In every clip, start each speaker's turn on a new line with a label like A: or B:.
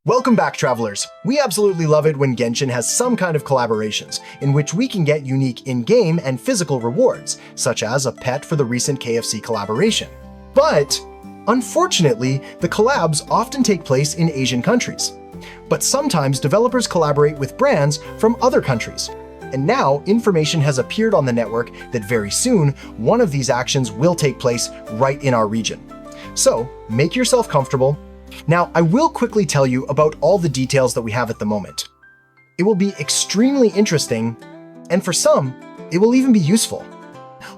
A: Welcome back, travelers! We absolutely love it when Genshin has some kind of collaborations, in which we can get unique in-game and physical rewards, such as a pet for the recent KFC collaboration. But, unfortunately, the collabs often take place in Asian countries. But sometimes developers collaborate with brands from other countries. And now, information has appeared on the network that very soon, one of these actions will take place right in our region. So, make yourself comfortable. Now, I will quickly tell you about all the details that we have at the moment. It will be extremely interesting, and for some, it will even be useful.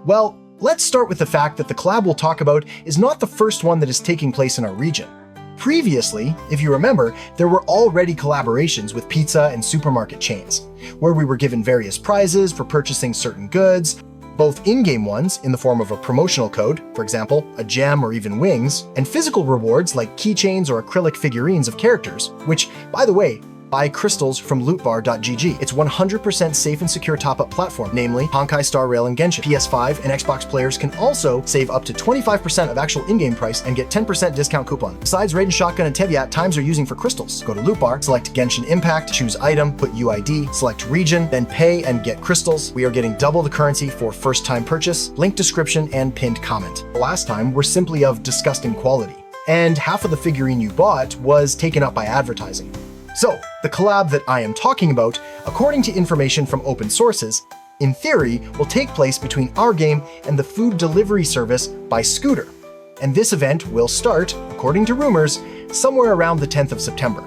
A: Well, let's start with the fact that the collab we'll talk about is not the first one that is taking place in our region. Previously, if you remember, there were already collaborations with pizza and supermarket chains, where we were given various prizes for purchasing certain goods, both in-game ones in the form of a promotional code, for example, a gem or even wings, and physical rewards like keychains or acrylic figurines of characters, which, by the way, buy crystals from lootbar.gg. It's 100% safe and secure top-up platform, namely Honkai Star Rail and Genshin. PS5 and Xbox players can also save up to 25% of actual in-game price and get 10% discount coupon. Besides Raiden Shotgun and Teviat, times are using for crystals. Go to Lootbar, select Genshin Impact, choose item, put UID, select region, then pay and get crystals. We are getting double the currency for first-time purchase. Link description and pinned comment. Last time were simply of disgusting quality, and half of the figurine you bought was taken up by advertising. So, the collab that I am talking about, according to information from open sources, in theory will take place between our game and the food delivery service by Scooter. And this event will start, according to rumors, somewhere around the 10th of September.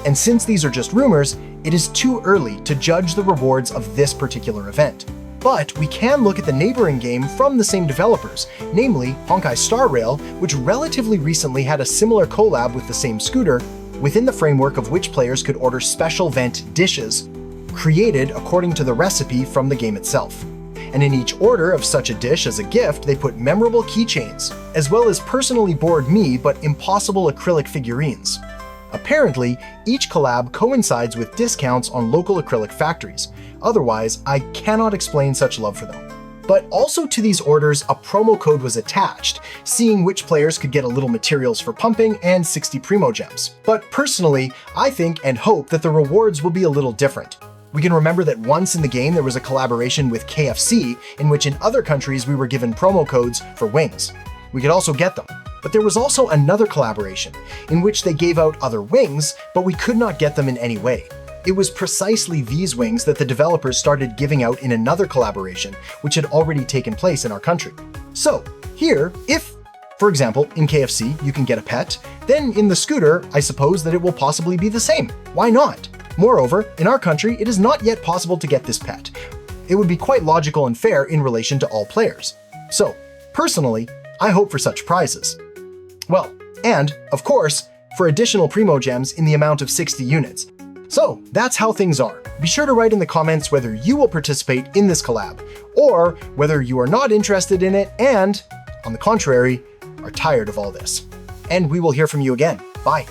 A: And since these are just rumors, it is too early to judge the rewards of this particular event. But we can look at the neighboring game from the same developers, namely Honkai Star Rail, which relatively recently had a similar collab with the same Scooter, within the framework of which players could order special vent dishes, created according to the recipe from the game itself. And in each order of such a dish as a gift, they put memorable keychains, as well as personally bored me but impossible acrylic figurines. Apparently, each collab coincides with discounts on local acrylic factories. Otherwise, I cannot explain such love for them. But also to these orders, a promo code was attached, seeing which players could get a little materials for pumping and 60 primo gems. But personally, I think and hope that the rewards will be a little different. We can remember that once in the game there was a collaboration with KFC, in which in other countries we were given promo codes for wings. We could also get them. But there was also another collaboration, in which they gave out other wings, but we could not get them in any way. It was precisely these wings that the developers started giving out in another collaboration, which had already taken place in our country. So, here, if, for example, in KFC you can get a pet, then in the Scooter, I suppose that it will possibly be the same. Why not? Moreover, in our country, it is not yet possible to get this pet. It would be quite logical and fair in relation to all players. So, personally, I hope for such prizes. Well, and, of course, for additional primo gems in the amount of 60 units. So that's how things are. Be sure to write in the comments whether you will participate in this collab, or whether you are not interested in it and, on the contrary, are tired of all this. And we will hear from you again. Bye.